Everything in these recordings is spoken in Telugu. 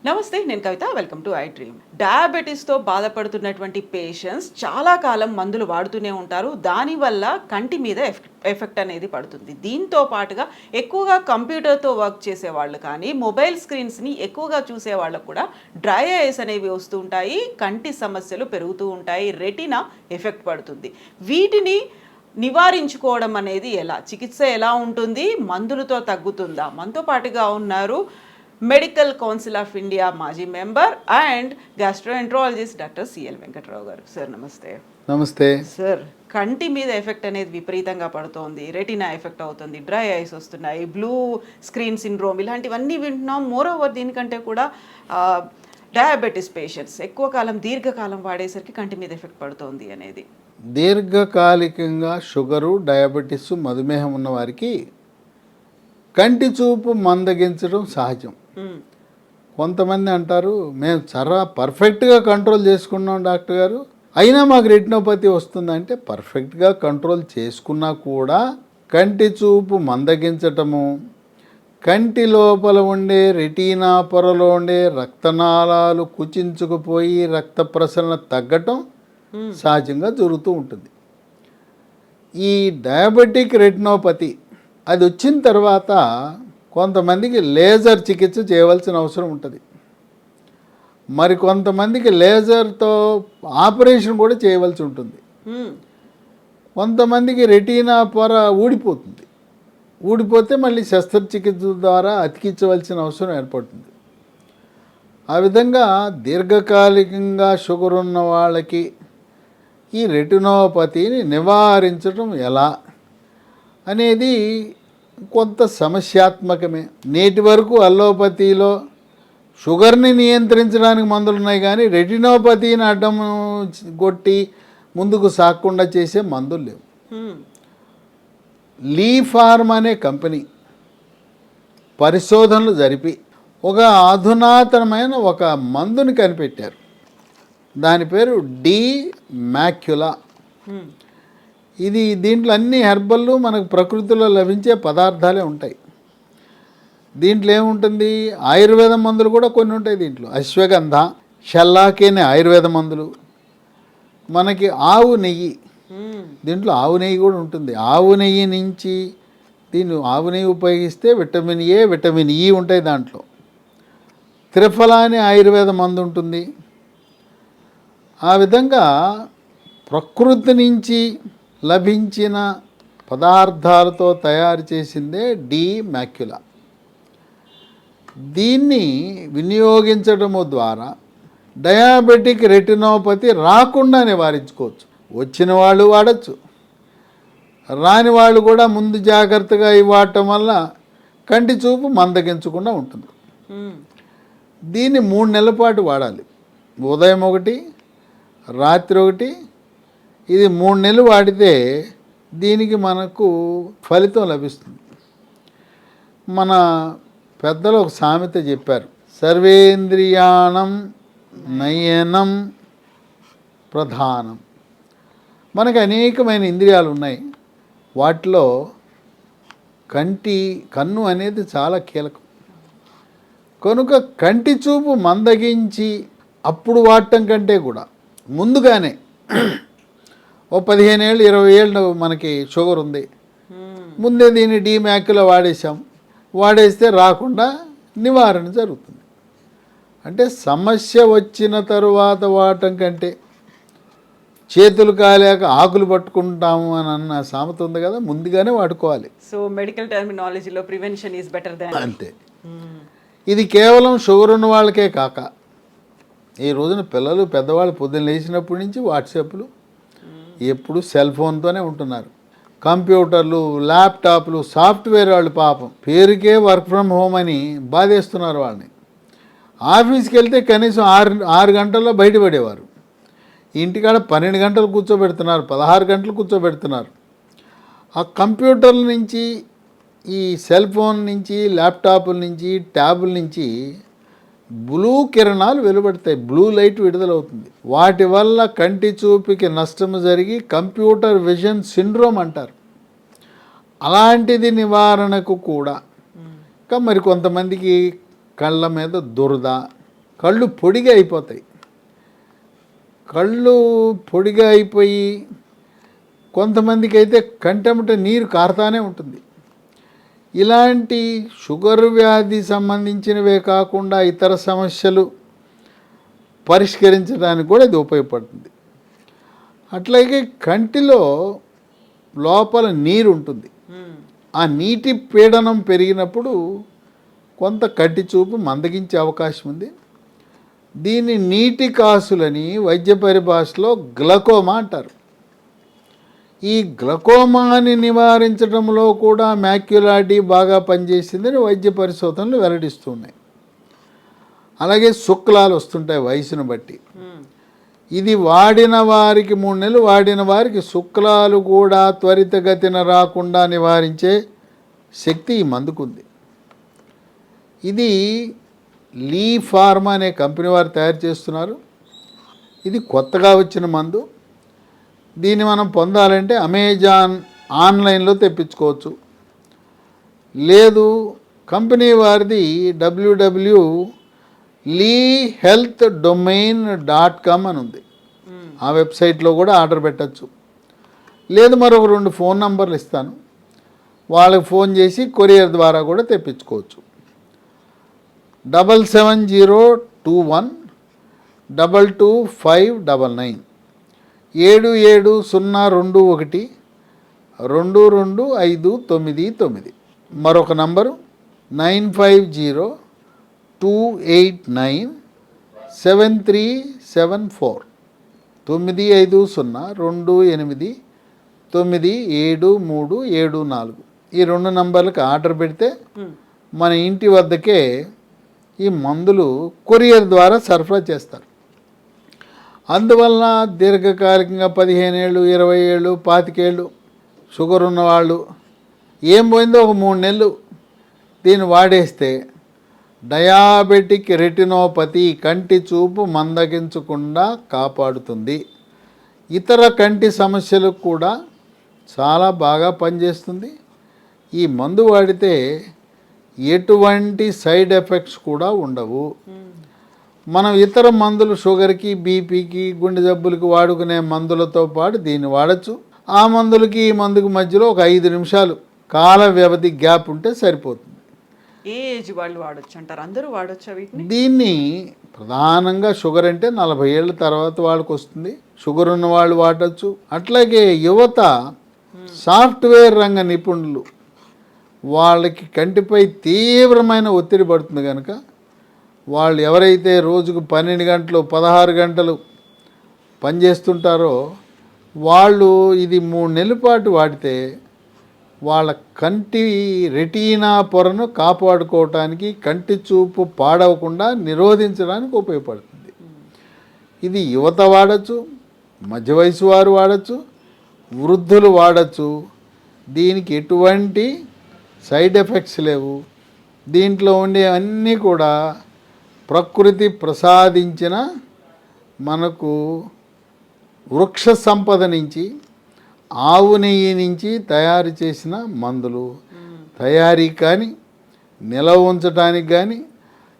నమస్తే, నేను Kavitha. Welcome to I dream. డయాబెటీస్తో బాధపడుతున్నటువంటి పేషెంట్స్ చాలా కాలం మందులు వాడుతూనే ఉంటారు. దానివల్ల కంటి మీద ఎఫెక్ట్ అనేది పడుతుంది. దీంతో పాటుగా ఎక్కువగా కంప్యూటర్తో వర్క్ చేసే వాళ్ళు కానీ మొబైల్ స్క్రీన్స్ని ఎక్కువగా చూసే వాళ్ళకు కూడా డ్రై ఐస్ అనేవి వస్తూ ఉంటాయి, కంటి సమస్యలు పెరుగుతూ ఉంటాయి, రెటీనా ఎఫెక్ట్ పడుతుంది. వీటిని నివారించుకోవడం అనేది ఎలా, చికిత్స ఎలా ఉంటుంది, మందులతో తగ్గుతుందా? మనతో పాటుగా ఉన్నారు మెడికల్ కౌన్సిల్ ఆఫ్ ఇండియా మాజీ member and gastroenterologist doctor CL Venkatrao గారు. సార్ నమస్తే. నమస్తే సార్, కంటి మీద ఎఫెక్ట్ అనేది విపరీతంగా పడుతోంది, రెటీనా ఎఫెక్ట్ అవుతుంది, డ్రై ఐస్ వస్తున్నాయి, బ్లూ స్క్రీన్ సిండ్రోమ్, ఇలాంటివన్నీ వింటున్నాం. మోర్ ఓవర్ దీనికంటే కూడా డయాబెటీస్ పేషెంట్స్ ఎక్కువ కాలం దీర్ఘకాలం వాడేసరికి కంటి మీద ఎఫెక్ట్ పడుతోంది అనేది. దీర్ఘకాలికంగా షుగరు, డయాబెటీస్, మధుమేహం ఉన్న వారికి కంటి చూపు మందగించడం సహజం. కొంతమంది అంటారు, మేము చాలా పర్ఫెక్ట్గా కంట్రోల్ చేసుకున్నాం డాక్టర్ గారు, అయినా మాకు రెటినోపతి వస్తుందంటే పర్ఫెక్ట్గా కంట్రోల్ చేసుకున్నా కూడా కంటి చూపు మందగించటము, కంటి లోపల ఉండే రెటీనా పొరలో ఉండే రక్తనాళాలు కుచించుకుపోయి రక్త ప్రసరణ తగ్గటం సహజంగా జరుగుతూ ఉంటుంది. ఈ డయాబెటిక్ రెటినోపతి అది వచ్చిన తర్వాత కొంతమందికి లేజర్ చికిత్స చేయవలసిన అవసరం ఉంటుంది. మరి కొంతమందికి లేజర్తో ఆపరేషన్ కూడా చేయవలసి ఉంటుంది. కొంతమందికి రెటీనా పొర ఊడిపోతుంది, ఊడిపోతే మళ్ళీ శస్త్రచికిత్స ద్వారా అతికించవలసిన అవసరం ఏర్పడుతుంది. ఆ విధంగా దీర్ఘకాలికంగా షుగర్ ఉన్న వాళ్ళకి ఈ రెటినోపతిని నివారించడం ఎలా అనేది కొంత సమస్యాత్మకమే. నేటి వరకు అల్లోపతిలో షుగర్ని నియంత్రించడానికి మందులు ఉన్నాయి, కానీ రెటినోపతిని అడ్డం కొట్టి ముందుకు సాగకుండా చేసే మందులు లేవు. లీ ఫార్మ్ అనే కంపెనీ పరిశోధనలు జరిపి ఒక అధునాతనమైన ఒక మందుని కనిపెట్టారు. దాని పేరు డి మ్యాక్యులా. ఇది దీంట్లో అన్ని హెర్బల్లు మనకు ప్రకృతిలో లభించే పదార్థాలే ఉంటాయి. దీంట్లో ఏముంటుంది, ఆయుర్వేద మందులు కూడా కొన్ని ఉంటాయి దీంట్లో. అశ్వగంధ, షల్లాకి అనే ఆయుర్వేద మందులు, మనకి ఆవు నెయ్యి, దీంట్లో ఆవు నెయ్యి కూడా ఉంటుంది. ఆవు నెయ్యి నుంచి ఆవు నెయ్యి ఉపయోగిస్తే విటమిన్ ఏ, విటమిన్ ఈ ఉంటాయి దాంట్లో. త్రిఫలా అనే ఆయుర్వేద మందు ఉంటుంది. ఆ విధంగా ప్రకృతి నుంచి లభించిన పదార్థాలతో తయారు చేసిందే డి మ్యాక్యులా. దీన్ని వినియోగించడము ద్వారా డయాబెటిక్ రెటినోపతి రాకుండా నివారించుకోవచ్చు. వచ్చిన వాళ్ళు వాడచ్చు, రాని వాళ్ళు కూడా ముందు జాగ్రత్తగా వాడటం వల్ల కంటి చూపు మందగించకుండా ఉంటుంది. దీన్ని 3 నెలల పాటు వాడాలి. ఉదయం ఒకటి, రాత్రి ఒకటి. ఇది 3 నెలలు వాడితే దీనికి మనకు ఫలితం లభిస్తుంది. మన పెద్దలు ఒక సామెత చెప్పారు, సర్వేంద్రియాణం నయనం ప్రధానం. మనకు అనేకమైన ఇంద్రియాలు ఉన్నాయి, వాటిలో కన్ను అనేది చాలా కీలకం. కనుక కంటి చూపు మందగించి అప్పుడు వాడటం కంటే కూడా ముందుగానే ఓ 15 ఏళ్ళు 20 ఏళ్ళు మనకి షుగర్ ఉంది, ముందే దీన్ని డి మ్యాక్యులా వాడేస్తే రాకుండా నివారణ జరుగుతుంది. అంటే సమస్య వచ్చిన తరువాత వాడటం కంటే చేతులు కాలేక ఆకులు పట్టుకుంటాము అని అన్న సామెత ఉంది కదా, ముందుగానే వాడుకోవాలి. సో మెడికల్ టర్మినాలజీలో ప్రివెన్షన్ ఈజ్ బెటర్ దాన్. అంతే. ఇది కేవలం షుగర్ ఉన్న వాళ్ళకే కాక, ఈ రోజున పిల్లలు పెద్దవాళ్ళు పొద్దున్న లేచినప్పటి నుంచి వాట్సాప్లు, ఎప్పుడు సెల్ ఫోన్తోనే ఉంటున్నారు. కంప్యూటర్లు, ల్యాప్టాప్లు, సాఫ్ట్వేర్ వాళ్ళు పాపం పేరుకే వర్క్ ఫ్రమ్ హోమ్ అని బాధేస్తున్నారు వాళ్ళని. ఆఫీస్కి వెళ్తే కనీసం 6 గంటల్లో బయటపడేవారు, ఇంటికాడ 12 గంటలు కూర్చోబెడుతున్నారు, 16 గంటలు కూర్చోబెడుతున్నారు. ఆ కంప్యూటర్ల నుంచి, ఈ సెల్ ఫోన్ నుంచి, ల్యాప్టాప్ల నుంచి, ట్యాబుల నుంచి బ్లూ కిరణాలు వెలువడతాయి, బ్లూ లైట్ విడుదలవుతుంది. వాటి వల్ల కంటి చూపుకి నష్టం జరిగి కంప్యూటర్ విజన్ సిండ్రోమ్ అంటారు. అలాంటిది నివారణకు కూడా ఇంకా మరి కొంతమందికి కళ్ళ మీద దురద, కళ్ళు పొడిగా అయిపోతాయి. కళ్ళు పొడిగా అయిపోయి కొంతమందికి అయితే కంటెంట నీరు కారుతానే ఉంటుంది. ఇలాంటి షుగర్ వ్యాధి సంబంధించినవే కాకుండా ఇతర సమస్యలు పరిష్కరించడానికి కూడా ఇది ఉపయోగపడుతుంది. అట్లాగే కంటిలో లోపల నీరు ఉంటుంది. ఆ నీటి పీడనం పెరిగినప్పుడు కొంత కంటి చూపు మందగించే అవకాశం ఉంది. దీన్ని నీటి కాసులని వైద్య పరిభాషలో గ్లకోమా అంటారు. ఈ గ్లకోమాని నివారించడంలో కూడా మ్యాక్యులాడి బాగా పనిచేసిందని వైద్య పరిశోధనలు వెల్లడిస్తున్నాయి. అలాగే శుక్లాలు వస్తుంటాయి వయసును బట్టి. ఇది వాడిన వారికి 3 నెలలు వాడిన వారికి శుక్లాలు కూడా త్వరితగతిన రాకుండా నివారించే శక్తి ఈ మందుకుంది. ఇది లీ ఫార్మా అనే కంపెనీ వారు తయారు చేస్తున్నారు. ఇది కొత్తగా వచ్చిన మందు. దీన్ని మనం పొందాలంటే అమెజాన్ ఆన్లైన్లో తెప్పించుకోవచ్చు. లేదు కంపెనీ వారిది www.leehealthdomain.com అని ఉంది. ఆ వెబ్సైట్లో కూడా ఆర్డర్ పెట్టచ్చు. లేదు మరొక 2 ఫోన్ నంబర్లు ఇస్తాను, వాళ్ళకి ఫోన్ చేసి కొరియర్ ద్వారా కూడా తెప్పించుకోవచ్చు. 7702122599 7702122599. మరొక నంబరు 9502897374 9502897374. ఈ 2 నంబర్లకు ఆర్డర్ పెడితే మన ఇంటి వద్దకే ఈ మందులు కొరియర్ ద్వారా సరఫరా చేస్తారు. అందువలన దీర్ఘకాలికంగా 15 ఏళ్ళు 20 ఏళ్ళు 25 ఏళ్ళు షుగర్ ఉన్నవాళ్ళు ఏం పోయిందో ఒక 3 నెలలు దీన్ని వాడేస్తే డయాబెటిక్ రెటినోపతి కంటి చూపు మందగించకుండా కాపాడుతుంది. ఇతర కంటి సమస్యలకు కూడా చాలా బాగా పనిచేస్తుంది. ఈ మందు వాడితే ఎటువంటి సైడ్ ఎఫెక్ట్స్ కూడా ఉండవు. మనం ఇతర మందులు షుగర్కి బీపీకి గుండె జబ్బులకి వాడుకునే మందులతో పాటు దీన్ని వాడచ్చు. ఆ మందులకి ఈ మందుకి మధ్యలో ఒక 5 నిమిషాలు కాల వ్యవధి గ్యాప్ ఉంటే సరిపోతుంది. ఏ ఏజ్ వాళ్ళు వాడచ్చు అంటారు? అందరూ వాడచ్చు వీటిని? దీన్ని ప్రధానంగా షుగర్ అంటే 40 ఏళ్ళ తర్వాత వాళ్ళకి వస్తుంది. షుగర్ ఉన్న వాళ్ళు వాడచ్చు. అట్లాగే యువత, సాఫ్ట్వేర్ రంగ నిపుణులు, వాళ్ళకి కంటిపై తీవ్రమైన ఒత్తిడి పడుతుంది కనుక వాళ్ళు ఎవరైతే రోజుకు 12 గంటలు 16 గంటలు పనిచేస్తుంటారో వాళ్ళు ఇది 3 నెలల పాటు వాడితే వాళ్ళ కంటి రెటీనా పొరను కాపాడుకోవటానికి, కంటి చూపు పాడవకుండా నిరోధించడానికి ఉపయోగపడుతుంది. ఇది యువత వాడచ్చు, మధ్య వయసు వారు వాడచ్చు, వృద్ధులు వాడచ్చు. దీనికి ఎటువంటి సైడ్ ఎఫెక్ట్స్ లేవు. దీంట్లో ఉండే అన్నీ కూడా ప్రకృతి ప్రసాదించిన మనకు వృక్ష సంపద నుంచి, ఆవు నెయ్యి నుంచి తయారు చేసిన మందులు. తయారీ కానీ నిల్వ ఉంచడానికి కానీ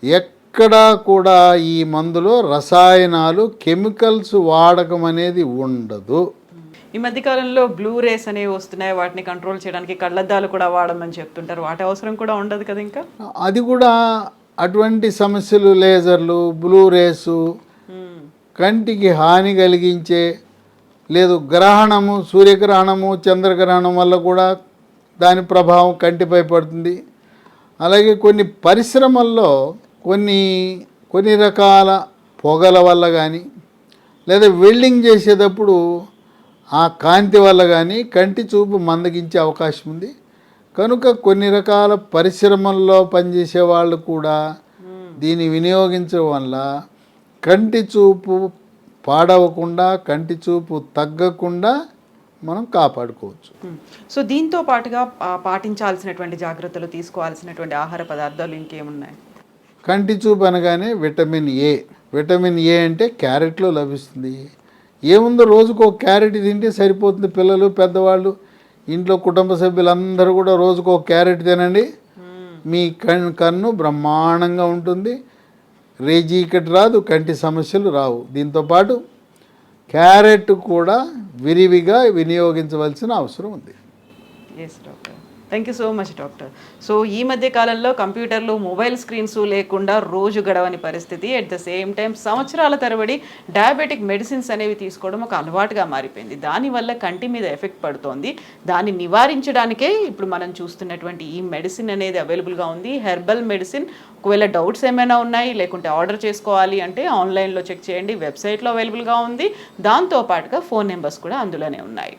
ఎక్కడా కూడా ఈ మందులో రసాయనాలు, కెమికల్స్ వాడకం అనేది ఉండదు. ఈ మధ్యకాలంలో బ్లూ రేస్ అనేవి వస్తున్నాయి, వాటిని కంట్రోల్ చేయడానికి కళ్ళద్దాలు కూడా వాడమని చెప్తుంటారు. వాటి అవసరం కూడా ఉండదు కదా ఇంకా? అది కూడా అటువంటి సమస్యలు, లేజర్లు, బ్లూ రేసు కంటికి హాని కలిగించే, లేదు గ్రహణము, సూర్యగ్రహణము, చంద్రగ్రహణం వల్ల కూడా దాని ప్రభావం కంటిపై పడుతుంది. అలాగే కొన్ని పరిశ్రమల్లో కొన్ని రకాల పొగల వల్ల కానీ, లేదా వెల్డింగ్ చేసేటప్పుడు ఆ కాంతి వల్ల కానీ కంటి చూపు మందగించే అవకాశం ఉంది. కనుక కొన్ని రకాల పరిశ్రమల్లో పనిచేసే వాళ్ళు కూడా దీన్ని వినియోగించడం వల్ల కంటి చూపు పాడవకుండా, కంటి చూపు తగ్గకుండా మనం కాపాడుకోవచ్చు. సో దీంతో పాటుగా పాటించాల్సినటువంటి జాగ్రత్తలు, తీసుకోవాల్సినటువంటి ఆహార పదార్థాలు ఇంకేమున్నాయి? కంటి చూపు అనగానే విటమిన్ ఏ. విటమిన్ ఏ అంటే క్యారెట్లో లభిస్తుంది. ఏముందో రోజుకు ఒక క్యారెట్ తింటే సరిపోతుంది. పిల్లలు, పెద్దవాళ్ళు, ఇంట్లో కుటుంబ సభ్యులందరూ కూడా రోజుకు ఒక క్యారెట్ తినండి, మీ కన్ను బ్రహ్మాండంగా ఉంటుంది. రేజీకటి రాదు, కంటి సమస్యలు రావు. దీంతోపాటు క్యారెట్ కూడా విరివిగా వినియోగించవలసిన అవసరం ఉంది. Yes doctor, thank you so much doctor. So ఈ మధ్య కాలంలో కంప్యూటర్లు, మొబైల్ స్క్రీన్స్ లేకుండా రోజు గడవని పరిస్థితి. అట్ ద సేమ్ టైం సంవత్సరాల తరబడి డయాబెటిక్ మెడిసిన్స్ అనేవి తీసుకోవడం ఒక అలవాటుగా మారిపోయింది. దానివల్ల కంటి మీద ఎఫెక్ట్ పడుతోంది. దాన్ని నివారించడానికే ఇప్పుడు మనం చూస్తున్నటువంటి ఈ మెడిసిన్ అనేది అవైలబుల్గా ఉంది, హెర్బల్ మెడిసిన్. ఒకవేళ డౌట్స్ ఏమైనా ఉన్నాయి, లేకుంటే ఆర్డర్ చేసుకోవాలి అంటే ఆన్లైన్లో చెక్ చేయండి, వెబ్సైట్లో అవైలబుల్గా ఉంది. దాంతోపాటుగా ఫోన్ నెంబర్స్ కూడా అందులోనే ఉన్నాయి.